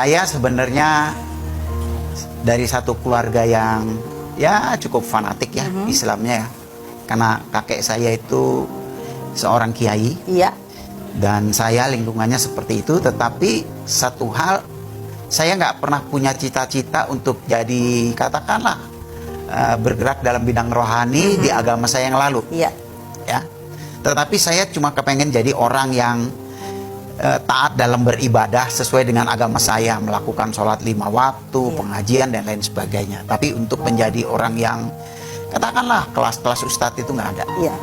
Saya sebenarnya dari satu keluarga yang ya cukup fanatik ya Islamnya ya. Karena kakek saya itu seorang kiai. Iya. Dan saya lingkungannya seperti itu. Tetapi satu hal, saya nggak pernah punya cita-cita untuk jadi katakanlah bergerak dalam bidang rohani di agama saya yang lalu. Iya. Ya. Tetapi saya cuma kepengen jadi orang yang taat dalam beribadah sesuai dengan agama saya, melakukan sholat 5 waktu, pengajian dan lain sebagainya. Tapi untuk menjadi orang yang katakanlah kelas-kelas ustadz itu nggak ada. Iya.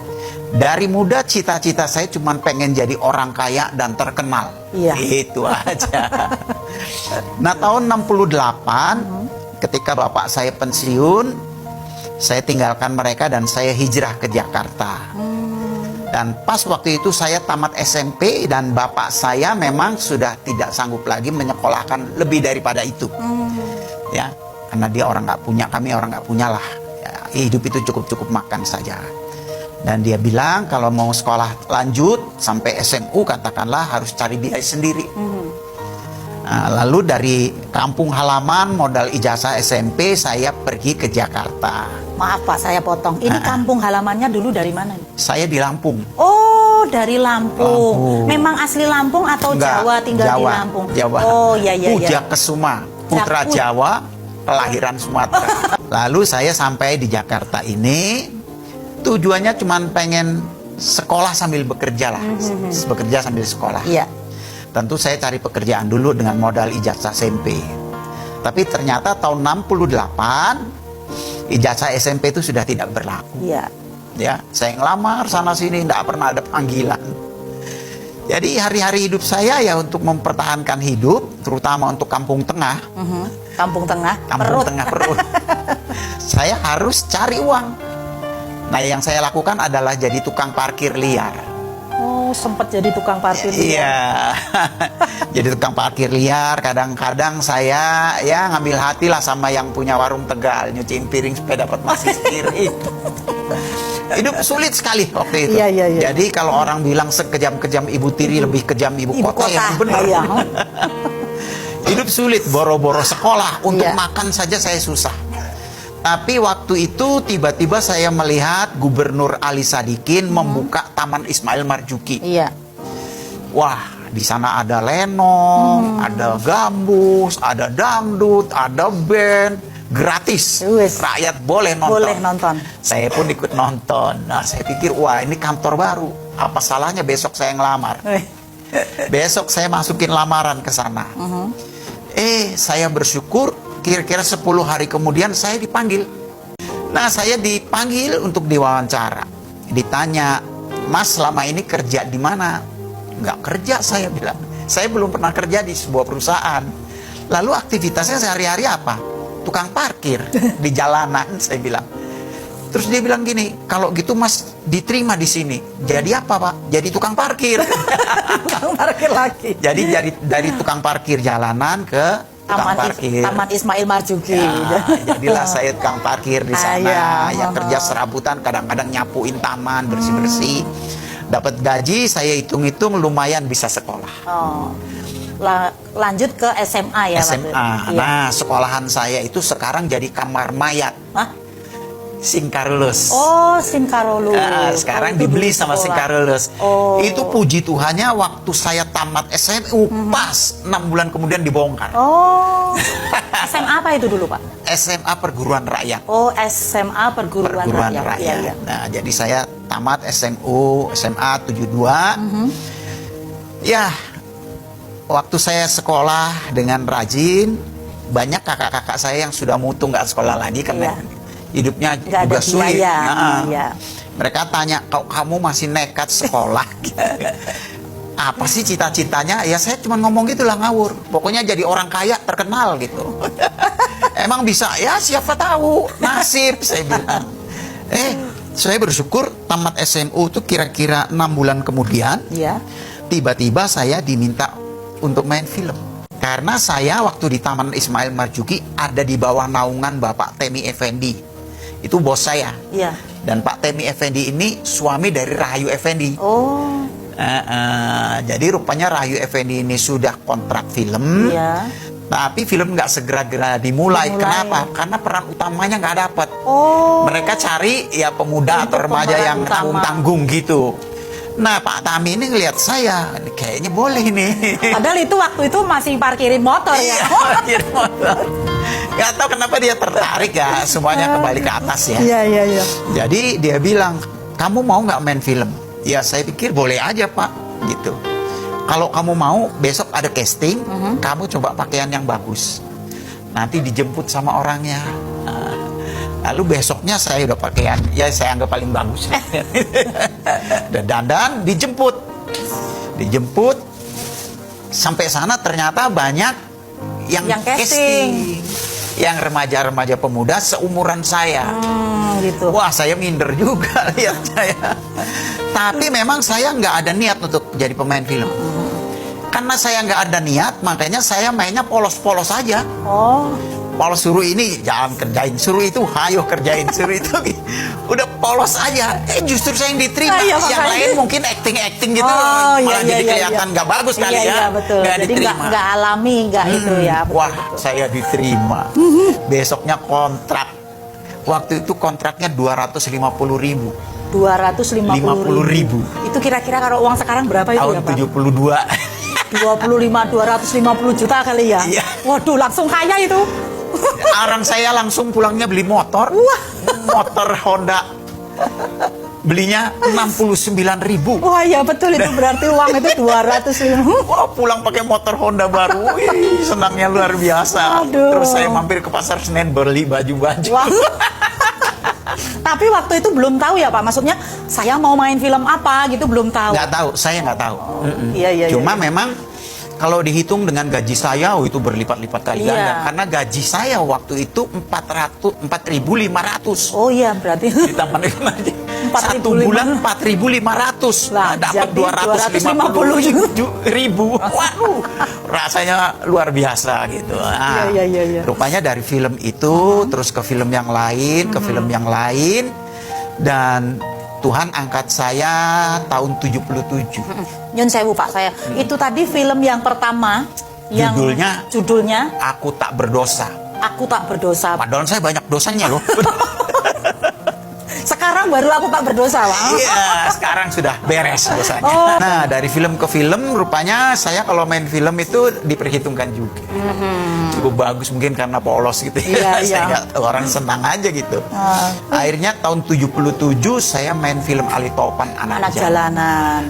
Dari muda cita-cita saya cuma pengen jadi orang kaya dan terkenal. Iya. Itu aja. Nah tahun 68 ketika bapak saya pensiun, saya tinggalkan mereka dan saya hijrah ke Jakarta. Dan pas waktu itu saya tamat SMP dan bapak saya memang sudah tidak sanggup lagi menyekolahkan lebih daripada itu. Ya, karena dia orang nggak punya, kami orang nggak punya lah. Ya, hidup itu cukup-cukup makan saja. Dan dia bilang kalau mau sekolah lanjut sampai SMU katakanlah harus cari biaya sendiri. Nah, lalu dari kampung halaman modal ijazah SMP saya pergi ke Jakarta. Maaf Pak, saya potong. Ini kampung halamannya dulu dari mana? Saya di Lampung. Oh, dari Lampung. Memang asli Lampung atau Enggak, Jawa tinggal di Jawa, Lampung? Jawa. Oh, iya iya iya. Puja Kesuma, putra Jawa, kelahiran Sumatera. Lalu saya sampai di Jakarta ini tujuannya cuma pengen sekolah sambil bekerja lah. Bekerja sambil sekolah. Iya. Tentu saya cari pekerjaan dulu dengan modal ijazah SMP. Tapi ternyata tahun 68 ijazah SMP itu sudah tidak berlaku. Iya. Ya, saya ngelamar sana sini tidak pernah ada panggilan. Jadi hari-hari hidup saya ya untuk mempertahankan hidup, terutama untuk kampung tengah. Kampung tengah. Kampung tengah perut. Saya harus cari uang. Nah, yang saya lakukan adalah jadi tukang parkir liar. Oh, sempat jadi tukang parkir. Iya. Jadi tukang parkir liar. Kadang-kadang saya ya ngambil hati lah sama yang punya warung Tegal, nyuciin piring supaya dapat masih spirit. Hidup sulit sekali waktu itu. Iya, iya, iya. Jadi kalau orang bilang sekejam-kejam ibu tiri lebih kejam ibu kota, yang benar. Iya. Hidup sulit, boro-boro sekolah untuk makan saja saya susah. Tapi waktu itu tiba-tiba saya melihat Gubernur Ali Sadikin membuka Taman Ismail Marzuki. Iya. Wah, di sana ada lenong, ada gambus, ada dangdut, ada band, gratis. Rakyat boleh nonton. Boleh nonton. Saya pun ikut nonton. Nah, saya pikir, wah ini kantor baru. Apa salahnya besok saya ngelamar? Besok saya masukin lamaran ke sana. Saya bersyukur. Kira-kira 10 hari kemudian saya dipanggil. Nah, saya dipanggil untuk diwawancara. Ditanya, Mas selama ini kerja di mana? Nggak kerja, saya bilang. Saya belum pernah kerja di sebuah perusahaan. Lalu aktivitasnya sehari-hari apa? Tukang parkir di jalanan, saya bilang. Terus dia bilang gini, kalau gitu Mas diterima di sini. Jadi apa Pak? Jadi tukang parkir. Tukang parkir lagi. Jadi dari tukang parkir jalanan ke Taman Ismail Marzuki. Ya, jadilah saya tukang parkir di sana. Ya kerja serabutan, kadang-kadang nyapuin taman, bersih-bersih. Dapat gaji, saya hitung-hitung lumayan bisa sekolah. Oh. Lanjut ke SMA ya? SMA. Nah, sekolahan saya itu sekarang jadi kamar mayat. Hah? Singkarulus. Oh, Singkarulus. Sekarang dibeli sama Singkarulus. Oh. Itu puji Tuhannya waktu saya tamat SMU pas 6 bulan kemudian dibongkar. Oh. SMA apa itu dulu, Pak? SMA Perguruan Rakyat. Oh, SMA Perguruan Rakyat. Ya. Nah, jadi saya tamat SMU, SMA 72. Ya, waktu saya sekolah dengan rajin, banyak kakak-kakak saya yang sudah mutu nggak sekolah lagi karena hidupnya juga sulit. Mereka tanya, kok kamu masih nekat sekolah? Apa sih cita-citanya? Ya saya cuma ngomong gitulah ngawur. Pokoknya jadi orang kaya terkenal gitu. Emang bisa? Ya siapa tahu. Nasib, saya bilang. Saya bersyukur tamat SMU itu kira-kira 6 bulan kemudian. Tiba-tiba saya diminta untuk main film. Karena saya waktu di Taman Ismail Marzuki ada di bawah naungan Bapak Temi Effendi. Itu bos saya. Dan Pak Temi Effendi ini suami dari Rahayu Effendi. Jadi rupanya Rahayu Effendi ini sudah kontrak film. Tapi film nggak segera-gera dimulai. Kenapa? Karena peran utamanya nggak dapat. Oh. Mereka cari ya pemuda atau Untuk remaja pemeran yang utama. tanggung-tanggung gitu. Nah, Pak Tami ini ngelihat saya, kayaknya boleh nih. Padahal itu waktu itu masih parkirin motor ya. Iya, parkir motor. Nggak tahu kenapa dia tertarik ya, semuanya kembali ke atas ya. Iya, iya, iya. Jadi dia bilang, kamu mau nggak main film? Ya saya pikir boleh aja Pak, gitu. Kalau kamu mau, besok ada casting, kamu coba pakaian yang bagus. Nanti dijemput sama orangnya. Nah, lalu besoknya saya udah pakaian, ya saya anggap paling bagus. Dan dandan, dijemput. Dijemput, sampai sana ternyata banyak yang casting. Yang remaja-remaja pemuda seumuran saya. Gitu. Wah, saya minder juga lihat saya. Tapi memang saya nggak ada niat untuk jadi pemain film. Karena saya nggak ada niat, makanya saya mainnya polos-polos aja. Oh. Polos, suruh ini jangan kerjain, suruh itu hayo kerjain, suruh itu udah polos aja. Justru saya yang diterima. Iya, Yang makanya. lain mungkin acting gitu, Oh, malah iya, jadi iya, kelihatan iya. nggak bagus kali Iya, ya. iya, betul. Nggak Jadi diterima. nggak alami, nggak itu ya. Betul, Wah, betul. saya diterima. Besoknya kontrak. Waktu itu kontraknya 250.000. 250.000. Itu kira-kira kalau uang sekarang berapa itu Tahun ya, Pak? 72. 250 juta kali ya. Iya. Waduh, langsung kaya itu. Orang saya langsung pulangnya beli motor. Motor Honda. Belinya 69.000. Wah, ya betul itu berarti uang itu 250. Wah, pulang pakai motor Honda baru. Wih, senangnya luar biasa. Aduh. Terus saya mampir ke pasar Senen beli baju-baju. Wah. Tapi waktu itu belum tahu ya Pak, maksudnya saya mau main film apa gitu belum tahu. Nggak tahu, saya nggak tahu. Iya, iya, Cuma iya. memang kalau dihitung dengan gaji saya, itu berlipat-lipat kali Iya. ganda. Karena gaji saya waktu itu 4.500. Oh iya, berarti Ditambah aja. 4.500. Satu bulan 4.500. Lah, Dapat jadi 250.000. Waduh, rasanya luar biasa gitu. Nah, Iya, iya, iya. Rupanya dari film itu terus ke film yang lain, ke film yang lain, dan Tuhan angkat saya tahun 77. Nyun sewu Pak saya. Itu tadi film yang pertama yang judulnya Aku Tak Berdosa. Aku Tak Berdosa. Padahal saya banyak dosanya loh. Sekarang baru aku tak berdosa, Pak. Iya, sekarang sudah beres dosanya. Oh. Nah, dari film ke film, rupanya saya kalau main film itu diperhitungkan juga. Cukup bagus mungkin karena polos gitu ya. Iya, Saya iya. nggak tahu, orang senang aja gitu. Akhirnya tahun 77 saya main film Ali Topan Anak Anak Jalan. jalanan.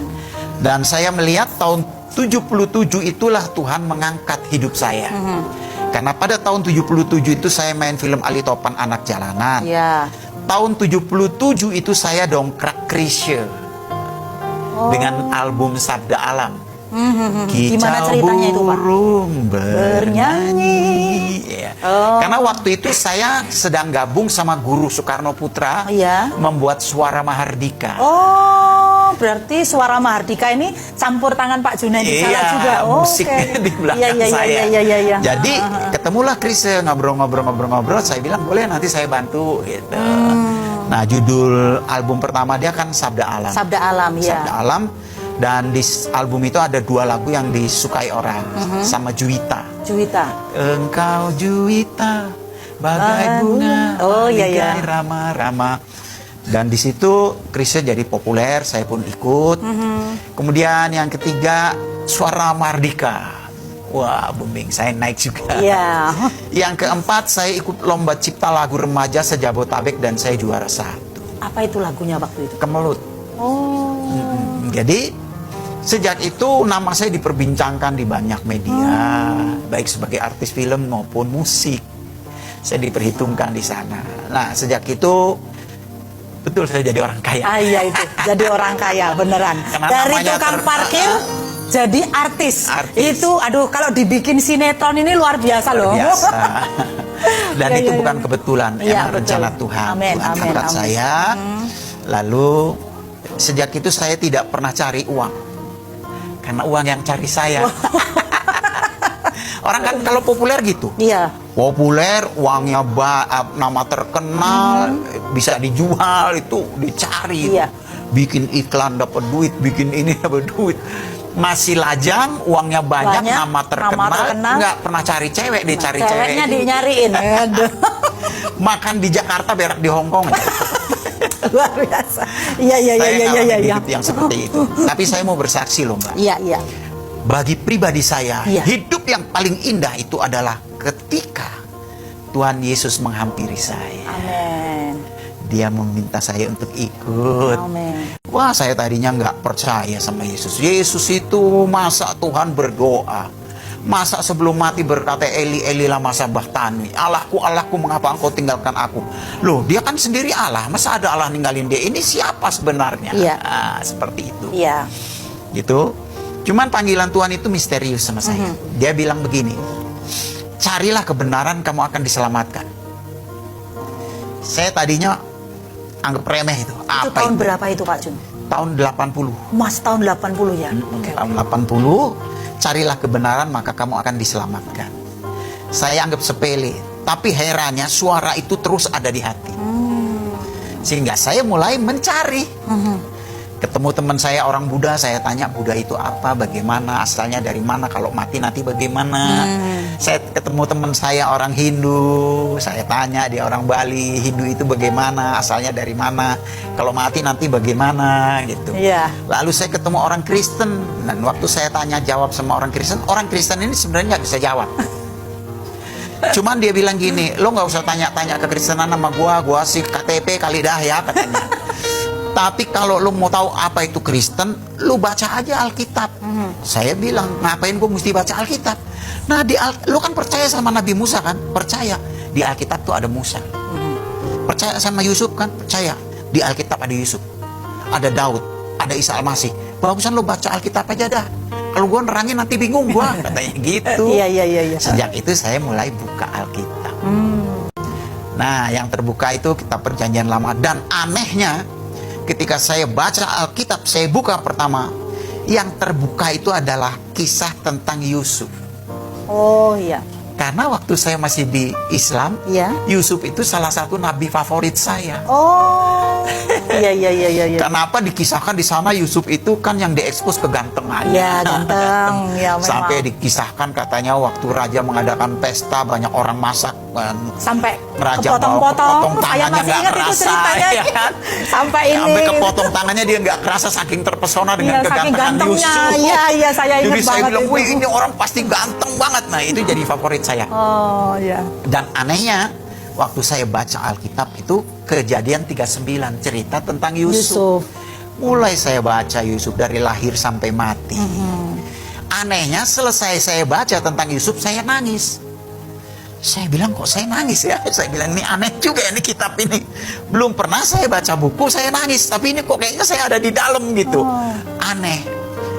Dan saya melihat tahun 77 itulah Tuhan mengangkat hidup saya. Karena pada tahun 77 itu saya main film Ali Topan Anak Jalanan. Iya. Tahun 77 itu saya dongkrak Chrisye dengan album Sabda Alam. Gimana Kicau ceritanya itu, Pak? burung Bernyanyi. Iya. Oh. Karena waktu itu saya sedang gabung sama Guru Soekarno Putra Iya. membuat Suara Mahardika. Oh, berarti Suara Mahardika ini campur tangan Pak Junaidi Salah juga. Oh, musiknya oke. di belakang Iya, iya, saya. Iya, iya, iya. Jadi ketemulah Chrisye, ngobrol-ngobrol. Saya bilang boleh nanti saya bantu gitu. Nah, judul album pertama dia kan Sabda Alam. Sabda Alam, ya. Sabda Alam. Dan di album itu ada 2 lagu yang disukai orang sama Juwita. Juwita. Engkau Juwita bagai bunga, Oh, iya, iya. bagai rama-rama. Dan di situ Chrisye jadi populer, saya pun ikut. Kemudian yang ketiga Suara Mardika. Wah, booming, saya naik juga. Iya. Yang keempat saya ikut lomba cipta lagu remaja se-Jabotabek dan saya juara 1. Apa itu lagunya waktu itu? Kemelut. Oh. Jadi sejak itu nama saya diperbincangkan di banyak media, baik sebagai artis film maupun musik. Saya diperhitungkan di sana. Nah, sejak itu betul saya jadi orang kaya. Ah, iya itu. Jadi orang kaya beneran. Karena Dari namanya tukang parkir jadi artis. Itu aduh kalau dibikin sinetron ini luar biasa loh. Luar biasa. Dan Ya, itu ya, bukan ya. kebetulan, Iya, emang betul. rencana Tuhan. Amin, Tuhan amin, angkat amin. saya. Lalu sejak itu saya tidak pernah cari uang. Karena uang yang cari saya. Orang kan kalau populer gitu. Iya. Populer, uangnya nama terkenal, bisa dijual, itu dicari. Iya. Bikin iklan dapat duit, bikin ini dapat duit. masih lajang, uangnya banyak, Banyak, nama terkenal, nggak pernah cari cewek, dia cari Ceweknya cewek. dinyariin. Aduh. Makan di Jakarta, berak di Hong Kong. Luar biasa. Iya, iya, iya, Saya iya, ngalamin iya, iya. hidup yang seperti itu. Tapi saya mau bersaksi loh, Mbak. Iya, iya. Bagi pribadi saya, Iya. hidup yang paling indah itu adalah ketika Tuhan Yesus menghampiri saya. Amin. Dia meminta saya untuk ikut. Amin. Wah, saya tadinya nggak percaya sama Yesus. Yesus itu masa Tuhan berdoa. Masa sebelum mati berkata, Eli, Eli lama sabachthani. Allahku, Allahku, mengapa engkau tinggalkan aku? Loh, dia kan sendiri Allah. Masa ada Allah ninggalin dia? Ini siapa sebenarnya? Iya. Nah, seperti itu. Iya. Gitu. Cuman panggilan Tuhan itu misterius sama saya. Dia bilang begini, carilah kebenaran, kamu akan diselamatkan. Saya tadinya anggap remeh itu. Itu tahun berapa itu Pak Jun? Tahun 80. Mas tahun 80 ya? Oke. Tahun 80, carilah kebenaran maka kamu akan diselamatkan. Saya anggap sepele, tapi herannya suara itu terus ada di hati. Sehingga saya mulai mencari. Ketemu teman saya orang Buddha, saya tanya Buddha itu apa, bagaimana, asalnya dari mana, kalau mati nanti bagaimana. Saya ketemu teman saya orang Hindu, saya tanya dia orang Bali, Hindu itu bagaimana, asalnya dari mana, kalau mati nanti bagaimana gitu. Iya. Lalu saya ketemu orang Kristen, dan waktu saya tanya jawab sama orang Kristen ini sebenarnya nggak bisa jawab. Cuman dia bilang gini, lo nggak usah tanya-tanya kekristenan sama gua sih KTP kali dah ya katanya. Tapi kalau lo mau tahu apa itu Kristen, lo baca aja Alkitab. Saya bilang, ngapain gue mesti baca Alkitab? Nah, lo kan percaya sama Nabi Musa kan? Percaya. Di Alkitab tuh ada Musa. Percaya sama Yusuf kan? Percaya. Di Alkitab ada Yusuf. Ada Daud. Ada Isa Al-Masih. Bagusan lo baca Alkitab aja dah. Kalau gue nerangin nanti bingung gue. Katanya gitu. Iya, iya, iya, iya. Sejak itu saya mulai buka Alkitab. Nah, yang terbuka itu kitab Perjanjian Lama. Dan anehnya, ketika saya baca Alkitab, saya buka pertama, yang terbuka itu adalah kisah tentang Yusuf. Oh iya. Karena waktu saya masih di Islam, Iya. Yusuf itu salah satu nabi favorit saya. Oh. Iya, iya, iya, iya, iya. Kenapa dikisahkan di sana Yusuf itu kan yang diekspos kegantengannya. Iya, ganteng. Ya, memang. Sampai dikisahkan katanya waktu raja mengadakan pesta, banyak orang masak. Sampai Raja kepotong-potong. Saya tangannya masih nggak ingat itu kerasa, ceritanya. ya kan? Sampai ini. Sampai kepotong tangannya dia nggak kerasa saking terpesona dengan Iya, saking kegantengan gantengnya. Yusuf. Iya, iya, saya ingat Jadi saya banget bilang, itu. wih ini orang pasti ganteng banget. Nah itu jadi favorit saya. Oh iya. Dan anehnya, waktu saya baca Alkitab itu Kejadian 39 cerita tentang Yusuf. Mulai saya baca Yusuf dari lahir sampai mati. Anehnya selesai saya baca tentang Yusuf saya nangis. Saya bilang kok saya nangis ya? Saya bilang ini aneh juga ini kitab ini. Belum pernah saya baca buku saya nangis, tapi ini kok kayaknya saya ada di dalam gitu. Aneh.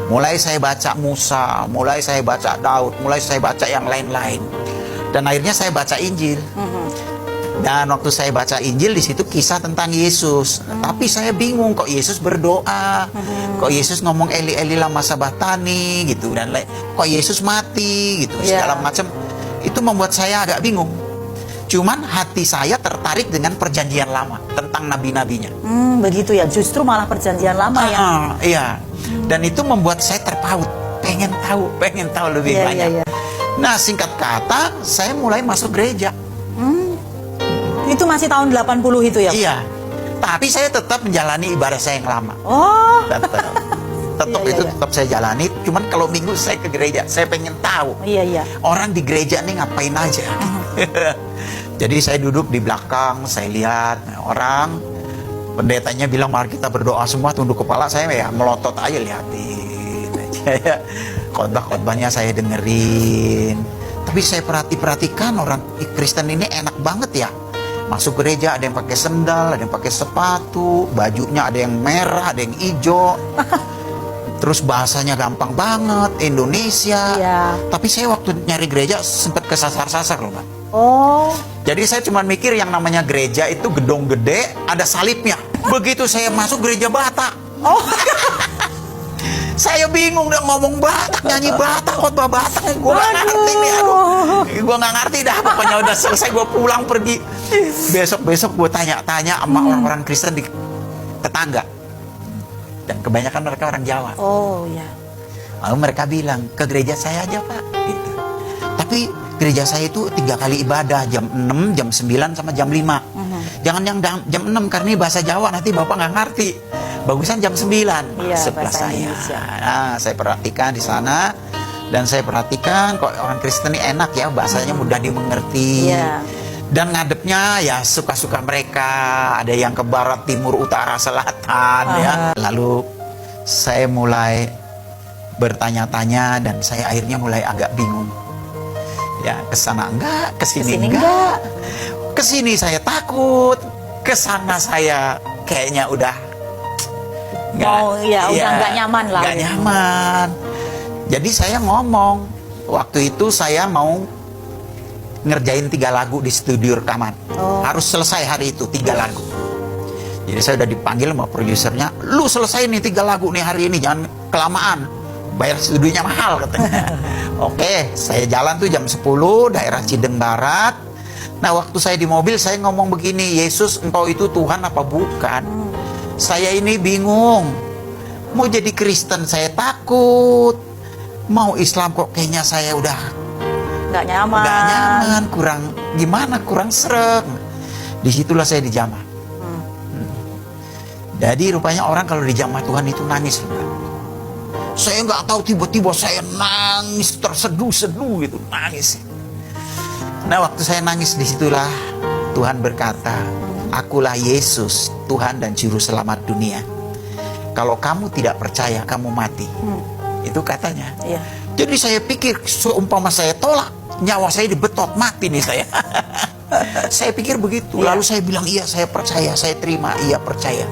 Mulai saya baca Musa, mulai saya baca Daud, mulai saya baca yang lain-lain. Dan akhirnya saya baca Injil. Dan waktu saya baca Injil di situ kisah tentang Yesus. Tapi saya bingung kok Yesus berdoa. Kok Yesus ngomong Eli Eli lama sabachthani gitu dan kok Yesus mati gitu segala macam. Itu membuat saya agak bingung. Cuman hati saya tertarik dengan Perjanjian Lama tentang nabi-nabinya. Begitu ya. Justru malah Perjanjian Lama ya. Iya. Dan itu membuat saya terpaut, pengen tahu lebih banyak. Iya. Nah, singkat kata, saya mulai masuk gereja. Itu masih tahun 80 itu ya? Iya. Tapi saya tetap menjalani ibadah saya yang lama. Oh. Tetap Iya, itu iya. tetap saya jalani. Cuman kalau minggu saya ke gereja, saya pengen tahu. Iya. Orang di gereja nih ngapain aja. Jadi saya duduk di belakang, saya lihat orang. Pendetanya bilang mari kita berdoa semua, tunduk kepala, saya ya melotot aja liatin aja. Khotbah-khotbahnya saya dengerin. Tapi saya perhatikan orang Kristen ini enak banget ya. Masuk gereja ada yang pakai sendal, ada yang pakai sepatu, bajunya ada yang merah, ada yang hijau. Terus bahasanya gampang banget, Indonesia. Iya. Tapi saya waktu nyari gereja sempat kesasar-sasar loh, Mbak. Oh. Jadi saya cuma mikir yang namanya gereja itu gedung gede, ada salibnya. Begitu saya masuk gereja Batak. Oh. Saya bingung udah ngomong Batak, nyanyi Batak, khotbah Batak. Gue gak ngerti nih, gue gak ngerti dah. Pokoknya udah selesai, gue pulang pergi. Besok gue tanya-tanya sama orang-orang Kristen di tetangga. Dan kebanyakan mereka orang Jawa. Oh ya. Lalu mereka bilang, ke gereja saya aja Pak. Gitu. Tapi gereja saya itu 3 kali ibadah, jam 6, jam 9, sama jam 5. Jangan yang jam 6 karena ini bahasa Jawa, nanti Bapak nggak ngerti. Bagusan jam 9, Iya, sebelah bahasa saya. Indonesia. Nah, saya perhatikan di sana. Dan saya perhatikan kok orang Kristen ini enak ya, bahasanya mudah dimengerti. Iya. Dan ngadepnya ya suka-suka mereka. Ada yang ke barat, timur, utara, selatan ya. Lalu saya mulai bertanya-tanya dan saya akhirnya mulai agak bingung. Ya, kesana enggak, kesini enggak. Kesini saya takut, kesana saya kayaknya udah udah nggak nyaman lah. Nggak nyaman. Jadi saya ngomong, waktu itu saya mau ngerjain 3 lagu di studio rekaman. Harus selesai hari itu 3 lagu. Jadi saya udah dipanggil sama produsernya, lu selesai nih 3 lagu nih hari ini, jangan kelamaan. Bayar studionya mahal katanya. Oke, saya jalan tuh jam 10, daerah Cideng Barat. Nah, waktu saya di mobil saya ngomong begini, Yesus engkau itu Tuhan apa bukan? Saya ini bingung. Mau jadi Kristen saya takut. Mau Islam kok kayaknya saya udah Nggak nyaman. kurang serem. Disitulah saya dijamah. Jadi rupanya orang kalau dijamah Tuhan itu nangis. Saya nggak tahu, tiba-tiba saya nangis terseduh-seduh gitu, nangis. Nah, waktu saya nangis disitulah Tuhan berkata, akulah Yesus, Tuhan dan Juru Selamat dunia. Kalau kamu tidak percaya, kamu mati. Itu katanya. Iya. Jadi saya pikir, seumpama saya tolak, nyawa saya dibetot, mati nih saya. Saya pikir begitu. Lalu saya bilang, iya saya percaya, saya terima, iya percaya.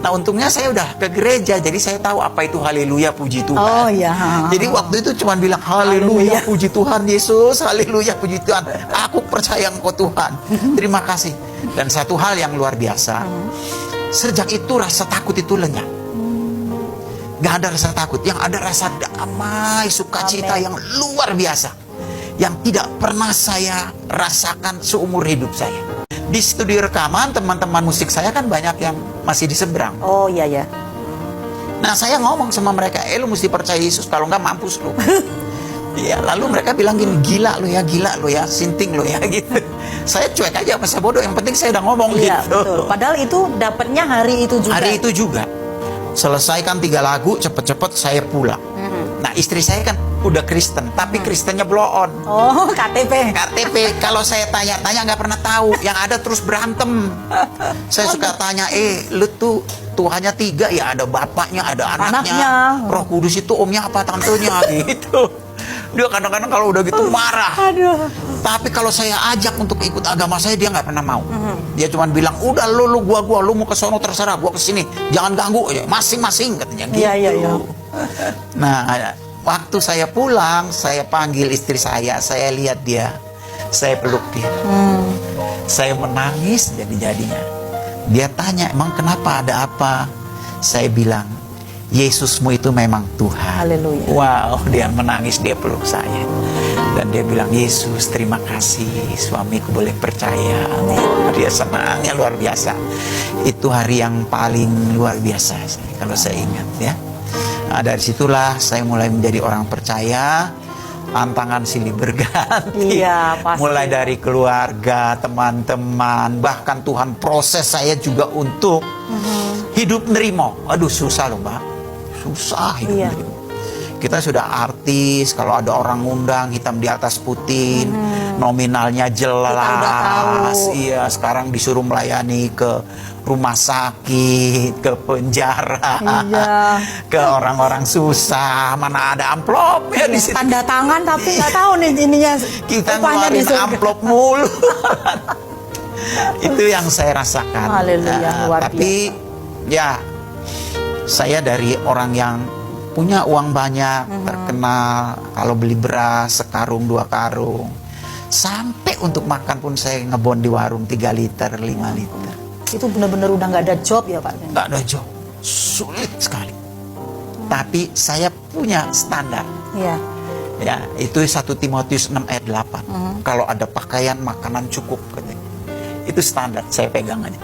Nah, untungnya saya udah ke gereja, jadi saya tahu apa itu haleluya, puji Tuhan. Oh iya. Jadi waktu itu cuma bilang haleluya, puji Tuhan Yesus, haleluya, puji Tuhan. Aku percaya Engkau Tuhan. Terima kasih. Dan satu hal yang luar biasa, sejak itu rasa takut itu lenyap. Gak ada rasa takut, yang ada rasa damai, sukacita yang luar biasa, yang tidak pernah saya rasakan seumur hidup saya. Di studio rekaman, teman-teman musik saya kan banyak yang masih di seberang. Oh iya ya. Nah, saya ngomong sama mereka, lu mesti percaya Yesus, kalau nggak mampus lu. Iya, lalu mereka bilang gini, gila lu ya, sinting lu ya, gitu. Saya cuek aja, masa bodoh, yang penting saya udah ngomong Iya, gitu. betul. Padahal itu dapatnya hari itu juga. Hari itu juga. Selesaikan 3 lagu, cepet-cepet saya pulang. Nah, istri saya kan udah Kristen, tapi Kristennya blow on. Oh, KTP. Kalau saya tanya-tanya nggak pernah tahu, yang ada terus berantem. Saya suka tanya, lu tuh Tuhannya 3 ya, ada bapaknya, ada anaknya. Roh Kudus itu omnya apa tantenya gitu. Dia kadang-kadang kalau udah gitu marah. Aduh. Tapi kalau saya ajak untuk ikut agama saya, dia nggak pernah mau. Dia cuma bilang, udah lu gua lu mau ke sono terserah, gua ke sini, jangan ganggu, masing-masing katanya gitu. Iya. Nah, waktu saya pulang, saya panggil istri saya lihat dia, saya peluk dia. Saya menangis jadi-jadinya. Dia tanya, emang kenapa, ada apa? Saya bilang, Yesusmu itu memang Tuhan. Haleluya. Wow, dia menangis, dia peluk saya. Dan dia bilang, Yesus terima kasih, suamiku boleh percaya. Dia senangnya luar biasa. Itu hari yang paling luar biasa kalau saya ingat ya. Nah, dari situlah saya mulai menjadi orang percaya. Tantangan silih berganti. Iya, pasti. Mulai dari keluarga, teman-teman, bahkan Tuhan proses saya juga untuk hidup nerimo. Aduh, susah loh, Mbak. Susah hidup nerimo. Kita sudah artis, kalau ada orang ngundang hitam di atas putih, nominalnya jelas. Iya, sekarang disuruh melayani ke rumah sakit, ke penjara, ke orang-orang susah, mana ada amplop ya di situ. Tanda tangan tapi nggak tahu nih ininya. Kita ngeluarin amplop mulu. Itu yang saya rasakan. Haleluya, luar tapi ya, saya dari orang yang punya uang banyak, terkenal, kalau beli beras sekarung 2 karung, sampai untuk makan pun saya ngebon di warung 3 liter, 5 liter. Itu benar-benar udah nggak ada job ya Pak? Nggak ada job, sulit sekali. Tapi saya punya standar. Iya. Ya, itu 1 Timotius 6 ayat 8. Kalau ada pakaian, makanan cukup katanya. Itu standar, saya pegang aja.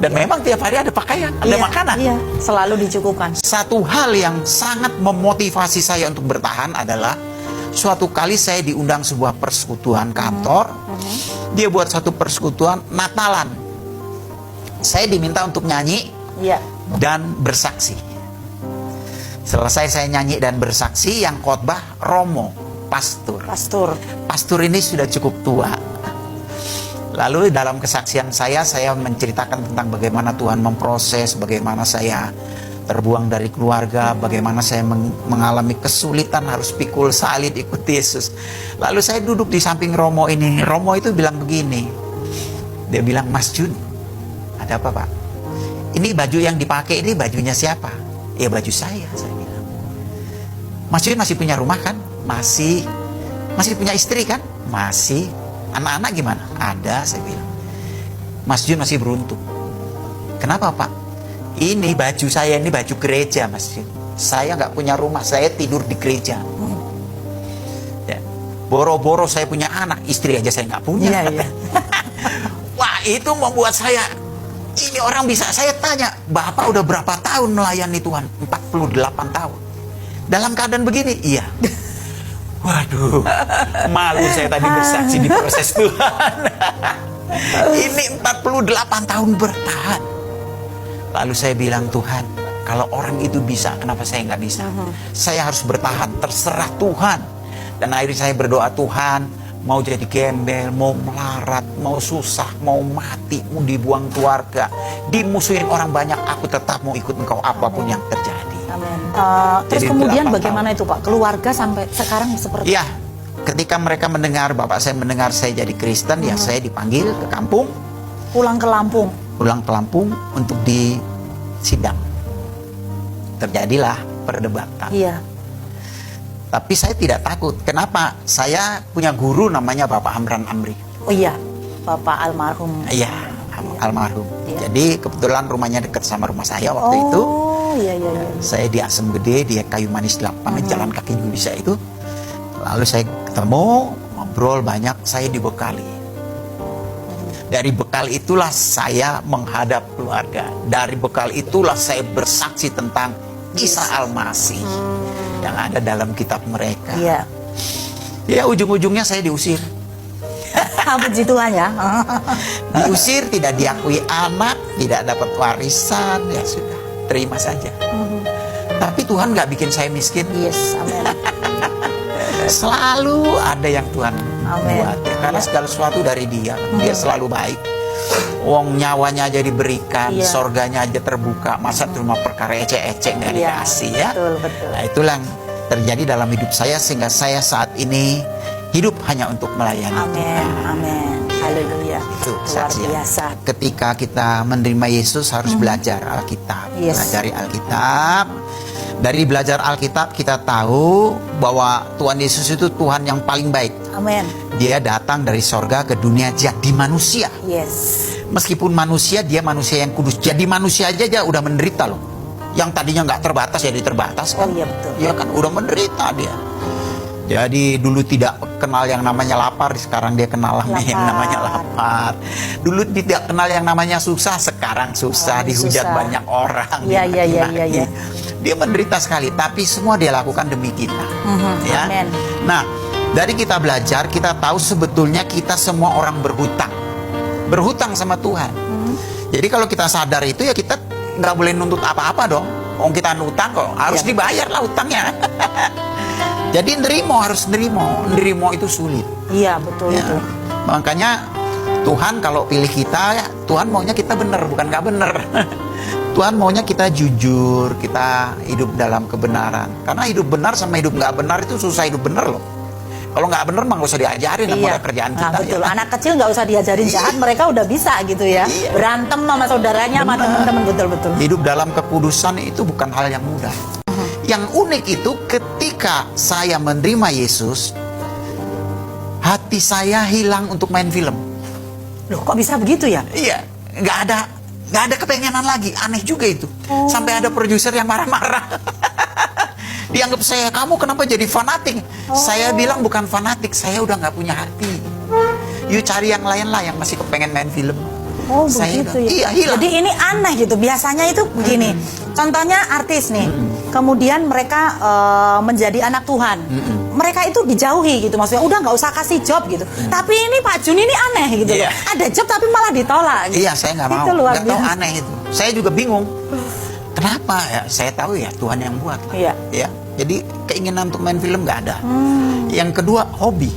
Dan memang tiap hari ada pakaian, ada makanan. Iya, selalu dicukupkan. Satu hal yang sangat memotivasi saya untuk bertahan adalah suatu kali saya diundang sebuah persekutuan kantor. Dia buat satu persekutuan Natalan. Saya diminta untuk nyanyi Iya. dan bersaksi. Selesai saya nyanyi dan bersaksi, yang khotbah Romo, pastor. Pastor ini sudah cukup tua. Lalu dalam kesaksian saya menceritakan tentang bagaimana Tuhan memproses, bagaimana saya terbuang dari keluarga, bagaimana saya mengalami kesulitan harus pikul salib ikut Yesus. Lalu saya duduk di samping Romo ini. Romo itu bilang begini. Dia bilang, "Mas Jun, ada apa Pak? Ini baju yang dipakai ini bajunya siapa?" "Ya baju saya bilang. "Mas Jun masih punya rumah kan?" "Masih." "Masih punya istri kan?" "Masih." "Anak-anak gimana?" "Ada," saya bilang. "Mas Jun masih beruntung." "Kenapa Pak?" "Ini baju saya, ini baju gereja Mas Jun. Saya nggak punya rumah, saya tidur di gereja. Ya. Boro-boro saya punya anak, istri aja saya nggak punya." Iya. Wah, itu membuat saya, ini orang bisa, saya tanya, "Bapak udah berapa tahun melayani Tuhan?" 48 tahun. "Dalam keadaan begini?" "Iya." Waduh, malu saya tadi bersaksi di proses Tuhan. Ini 48 tahun bertahan. Lalu saya bilang, "Tuhan, kalau orang itu bisa, kenapa saya nggak bisa?" Saya harus bertahan, terserah Tuhan. Dan akhirnya saya berdoa, "Tuhan, mau jadi gembel, mau melarat, mau susah, mau mati, mau dibuang keluarga, dimusuhin orang banyak, aku tetap mau ikut Engkau apapun yang terjadi." Amin. Terus Jadi kemudian 8 bagaimana itu Pak? Keluarga sampai sekarang seperti Ya, ketika mereka mendengar, bapak saya mendengar saya jadi Kristen, ya saya dipanggil ke kampung, pulang ke Lampung. pulang ke Lampung untuk disidang. Terjadilah perdebatan. Iya. Tapi saya tidak takut. Kenapa? Saya punya guru namanya Bapak Hamran Amri. Oh iya, Bapak almarhum. Iya, almarhum. Iya. Jadi kebetulan rumahnya dekat sama rumah saya waktu itu. Oh iya. Saya di Asem Gede, dia Kayu Manis 8, jalan kaki juga bisa itu. Lalu saya ketemu, ngobrol banyak, saya dibekali. Dari bekal itulah saya menghadap keluarga. Dari bekal itulah saya bersaksi tentang Isa Al-Masih yang ada dalam kitab mereka. Iya. Ya, ujung-ujungnya saya diusir. Puji Tuhan ya. Diusir, tidak diakui anak, tidak dapat warisan, ya sudah, terima saja. Tapi Tuhan nggak bikin saya miskin. Yes, amin. Selalu ada yang Tuhan Amin. buat ya. Karena segala sesuatu dari Dia. Dia selalu baik. Wong nyawanya aja diberikan, Iya. sorganya aja terbuka. Masa cuma perkara ecek-ecek nggak Iya, dikasih ya? betul. Nah, itulah yang terjadi dalam hidup saya, sehingga saya saat ini hidup hanya untuk melayani Amin, Tuhan. amin. Haleluya. Itu Luar saksian. biasa. Ketika kita menerima Yesus harus belajar Alkitab, Yes. pelajari Alkitab. Dari belajar Alkitab kita tahu bahwa Tuhan Yesus itu Tuhan yang paling baik. Amin. Dia datang dari sorga ke dunia jadi manusia. Yes. Meskipun manusia, dia manusia yang kudus. Jadi manusia aja udah menderita loh. Yang tadinya nggak terbatas jadi terbatas kan? Oh iya, betul. Ya kan, udah menderita dia. Jadi dulu tidak kenal yang namanya lapar, sekarang dia kenal yang namanya lapar. Dulu tidak kenal yang namanya susah, sekarang susah, dihujat susah. banyak orang. Iya, iya, iya, dimaki-maki. iya. Dia menderita sekali, tapi semua dia lakukan demi kita. Ya. Amin. Nah, dari kita belajar, kita tahu sebetulnya kita semua orang berhutang. Berhutang sama Tuhan. Jadi kalau kita sadar itu, ya kita nggak boleh nuntut apa-apa dong. Kalau kita nutang kok, harus Iya. dibayar lah utangnya. Jadi harus nerimo itu sulit. Iya, betul Ya. itu. Makanya Tuhan kalau pilih kita, ya, Tuhan maunya kita benar, bukan nggak benar. Tuhan maunya kita jujur, kita hidup dalam kebenaran. Karena hidup benar sama hidup nggak benar itu susah hidup benar loh. Kalau nggak benar mah nggak usah diajarin sama kerjaan kita. Nah, betul. Ya. Anak kecil nggak usah diajarin jahat, mereka udah bisa gitu ya. Iya. Berantem sama saudaranya, sama Benar. teman-teman, betul-betul. Hidup dalam kekudusan itu bukan hal yang mudah. Yang unik itu ketika saya menerima Yesus, hati saya hilang untuk main film. Loh, kok bisa begitu ya? Iya, nggak ada kepengenan lagi. Aneh juga itu. Sampai ada produser yang marah-marah. Dianggap saya, kamu kenapa jadi fanatik? Saya bilang bukan fanatik, saya udah nggak punya hati. Yuk cari yang lain lah yang masih kepengen main film. Oh Saya begitu ya. iya, hilang. Jadi ini aneh gitu. Biasanya itu begini. Contohnya artis nih. Kemudian mereka menjadi anak Tuhan. Mereka itu dijauhi gitu. Maksudnya udah nggak usah kasih job gitu. Tapi ini Pak Jun ini aneh gitu. Iya. Ada job tapi malah ditolak. Gitu. Iya, saya nggak mau. Itu luar Nggak tahu biasa. aneh itu. Saya juga bingung. Kenapa ya? Saya tahu ya Tuhan yang buat. Lah. Iya. Ya. Jadi keinginan untuk main film nggak ada. Yang kedua hobi.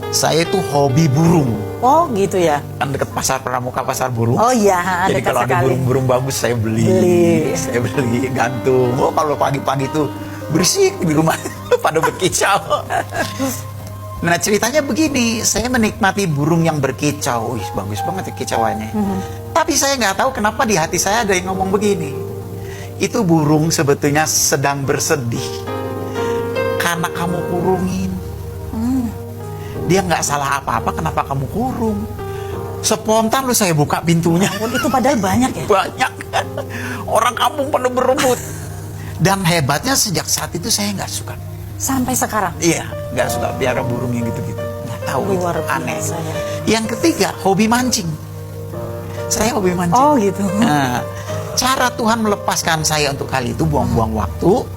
Saya itu hobi burung. Oh gitu ya. Kan dekat pasar Pramuka, pasar burung. Oh iya, Jadi dekat kalau ada sekali. burung-burung bagus saya beli. Saya beli gantung. Oh kalau pagi-pagi itu berisik di rumah pada berkicau. Nah ceritanya begini, saya menikmati burung yang berkicau. Wih bagus banget ya kicauannya. Tapi saya nggak tahu kenapa di hati saya ada yang ngomong begini. Itu burung sebetulnya sedang bersedih karena kamu kurungin. Dia nggak salah apa-apa, kenapa kamu kurung? Spontan lu saya buka pintunya. Oh, itu padahal banyak ya. Banyak. Orang kampung penuh berebut. Dan hebatnya sejak saat itu saya nggak suka. Sampai sekarang. Iya, nggak suka piara burung yang gitu-gitu. Nggak tahu, Luar itu aneh. biasa ya. Yang ketiga, hobi mancing. Saya hobi mancing. Oh gitu. Nah, cara Tuhan melepaskan saya untuk kali itu buang-buang waktu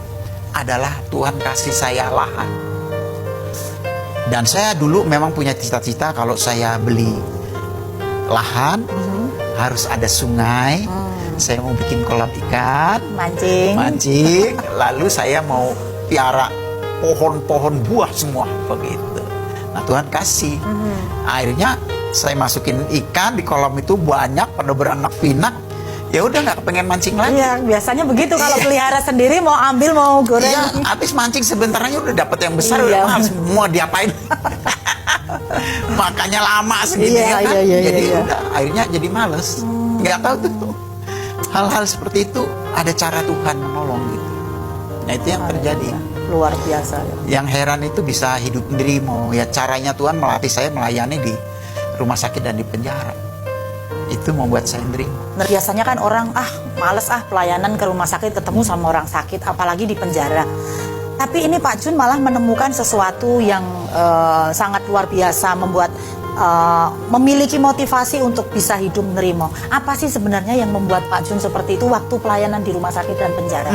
adalah Tuhan kasih saya lahan. Dan saya dulu memang punya cita-cita kalau saya beli lahan harus ada sungai. Saya mau bikin kolam ikan, mancing. Lalu saya mau piara pohon-pohon buah semua begitu. Nah Tuhan kasih. Akhirnya saya masukin ikan di kolam itu banyak pada beranak pinak. Ya udah nggak kepengen mancing lagi. Iya, biasanya begitu kalau Iya. pelihara sendiri mau ambil mau goreng. Iya, habis mancing sebentar aja udah dapat yang besar, Iya. udah mahal, semua diapain? Makanya lama segini Iya, ya kan. iya, Jadi iya. udah akhirnya jadi males. Nggak tahu tuh. Hal-hal seperti itu ada cara Tuhan menolong gitu. Nah itu yang terjadi. Luar biasa ya. Yang heran itu bisa hidup nerimo. Ya caranya Tuhan melatih saya melayani di rumah sakit dan di penjara. Itu membuat saya nerimo. Nah, biasanya kan orang males pelayanan ke rumah sakit ketemu sama orang sakit apalagi di penjara. Tapi ini Pak Jun malah menemukan sesuatu yang sangat luar biasa membuat memiliki motivasi untuk bisa hidup nerimo. Apa sih sebenarnya yang membuat Pak Jun seperti itu waktu pelayanan di rumah sakit dan penjara?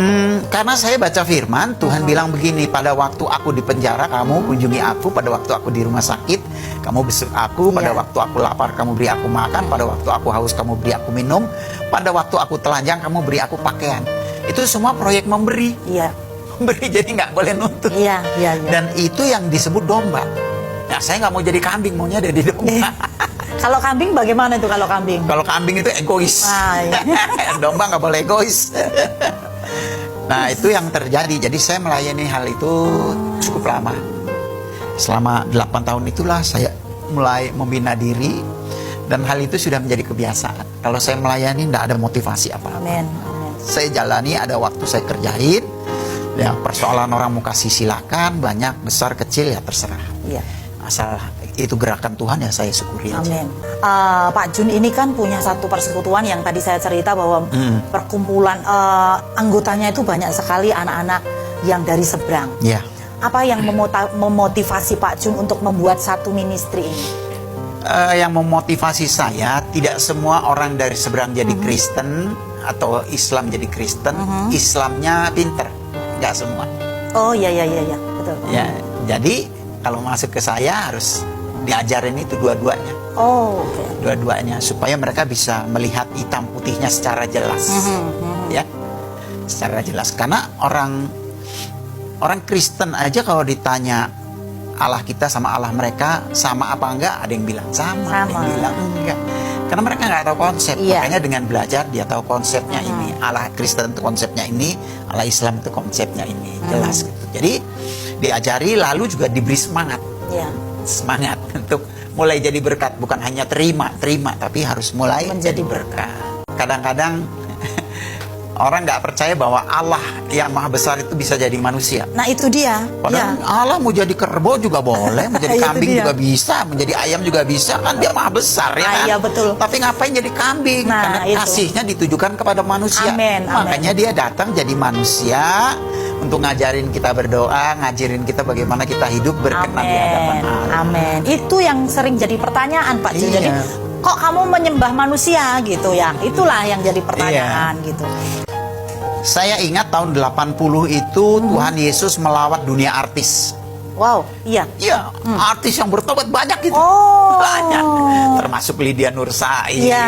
Karena saya baca firman, Tuhan bilang begini, pada waktu aku di penjara, kamu kunjungi aku. Pada waktu aku di rumah sakit, kamu besuk aku. Pada Iya. waktu aku lapar, kamu beri aku makan. Pada waktu aku haus, kamu beri aku minum. Pada waktu aku telanjang, kamu beri aku pakaian. Itu semua proyek memberi. Iya, Memberi, jadi nggak boleh nuntut. iya. Dan itu yang disebut domba. Nah, saya nggak mau jadi kambing, maunya jadi domba. Kalau kambing bagaimana itu kalau kambing? Kalau kambing itu egois. Iya. Domba nggak boleh egois. Nah itu yang terjadi. Jadi saya melayani hal itu cukup lama. Selama 8 tahun itulah saya mulai membina diri. Dan hal itu sudah menjadi kebiasaan. Kalau saya melayani tidak ada motivasi apa-apa. Amin. Saya jalani, ada waktu saya kerjain. Ya persoalan orang mau kasih silakan, banyak, besar, kecil ya terserah. Iya. Asal itu gerakan Tuhan ya saya syukuri aja. Amin. Pak Jun ini kan punya satu persekutuan yang tadi saya cerita bahwa perkumpulan anggotanya itu banyak sekali anak-anak yang dari seberang. Ya. Apa yang memotivasi Pak Jun untuk membuat satu ministry ini? Yang memotivasi saya, tidak semua orang dari seberang jadi Kristen atau Islam jadi Kristen. Islamnya pinter, nggak semua. Oh iya, betul. Ya, jadi kalau masuk ke saya harus diajarin itu dua-duanya. Oh, oke. Dua-duanya supaya mereka bisa melihat hitam putihnya secara jelas. Ya. Secara jelas karena orang Kristen aja kalau ditanya Allah kita sama Allah mereka sama apa enggak, ada yang bilang sama. Ada yang bilang enggak. Karena mereka nggak tahu konsep. Iya. Makanya dengan belajar dia tahu konsepnya ini. Allah Kristen itu konsepnya ini, Allah Islam itu konsepnya ini. Jelas gitu. Jadi diajari lalu juga diberi semangat. Iya. Semangat untuk mulai jadi berkat, bukan hanya terima, tapi harus mulai Menjadi jadi berkat. Kadang-kadang orang nggak percaya bahwa Allah yang maha besar itu bisa jadi manusia. Nah itu dia. Padahal Allah mau jadi kerbau juga boleh, mau jadi Itu kambing dia. juga bisa, menjadi ayam juga bisa, kan dia maha besar ya kan? Iya, betul. Tapi ngapain jadi kambing? Nah, Karena itu. kasihnya ditujukan kepada manusia. Amin, amin. Makanya dia datang jadi manusia untuk ngajarin kita berdoa, ngajarin kita bagaimana kita hidup berkenan di hadapan Allah. Amin. Itu yang sering jadi pertanyaan Pak Jun. Iya. Jadi kok kamu menyembah manusia gitu ya? Itulah yang jadi pertanyaan gitu. Saya ingat tahun 80 itu Tuhan Yesus melawat dunia artis. Wow, iya. Iya, artis yang bertobat banyak gitu. Oh. Banyak. Termasuk Lydia Nur Said. Iya.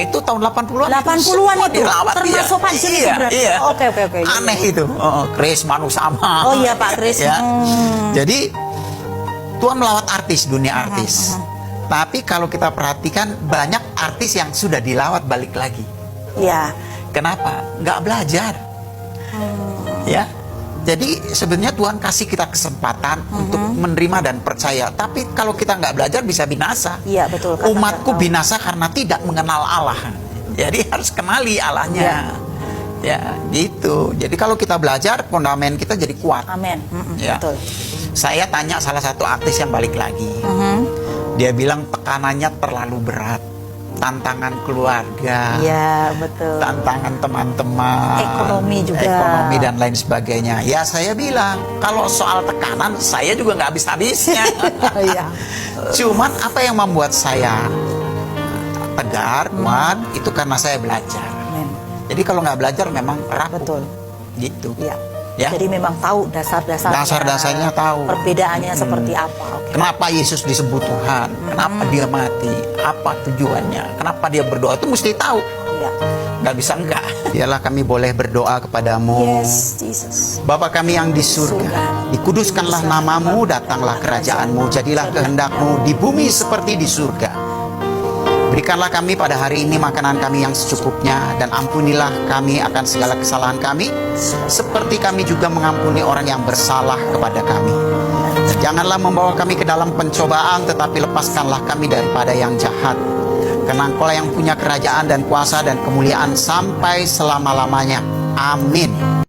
Itu tahun 80-an. 80-an semua itu. dilawat, Termasuk iya. Panjir itu Iya, berarti. iya. Oke. Aneh itu. Chris Manusama. Oh iya Pak Chris. Ya. Jadi Tuhan melawat artis, dunia artis. Tapi kalau kita perhatikan banyak artis yang sudah dilawat balik lagi. Iya. Kenapa? Nggak belajar. Ya. Jadi sebenarnya Tuhan kasih kita kesempatan untuk menerima dan percaya. Tapi kalau kita nggak belajar bisa binasa. Iya betul. Kata Umatku tahu. binasa karena tidak mengenal Allah. Jadi harus kenali Allahnya. Ya, gitu. Jadi kalau kita belajar, fondamen kita jadi kuat. Amin. Ya. Betul. Saya tanya salah satu artis yang balik lagi. Dia bilang tekanannya terlalu berat. Tantangan keluarga. Iya betul. Tantangan teman-teman, Ekonomi juga. ekonomi dan lain sebagainya. Ya saya bilang kalau soal tekanan saya juga nggak habis-habisnya. Iya. Cuman apa yang membuat saya tegar, kuat itu karena saya belajar. Amin. Jadi kalau nggak belajar memang rapuh. Betul. Gitu. Iya. Ya. Jadi memang tahu dasar-dasarnya. Dasar-dasarnya tahu. Perbedaannya seperti apa. Oke. Kenapa Yesus disebut Tuhan? Kenapa dia mati? Apa tujuannya? Kenapa dia berdoa? Itu mesti tahu. Iya. Nggak bisa enggak. Biarlah kami boleh berdoa kepadamu. Yes, Jesus. Bapa kami yang di surga, dikuduskanlah namamu, datanglah kerajaanmu, jadilah kehendakmu di bumi seperti di surga. Berikanlah kami pada hari ini makanan kami yang secukupnya, dan ampunilah kami akan segala kesalahan kami, seperti kami juga mengampuni orang yang bersalah kepada kami. Janganlah membawa kami ke dalam pencobaan, tetapi lepaskanlah kami daripada yang jahat. Karena Engkaulah yang punya kerajaan dan kuasa dan kemuliaan sampai selama-lamanya. Amin.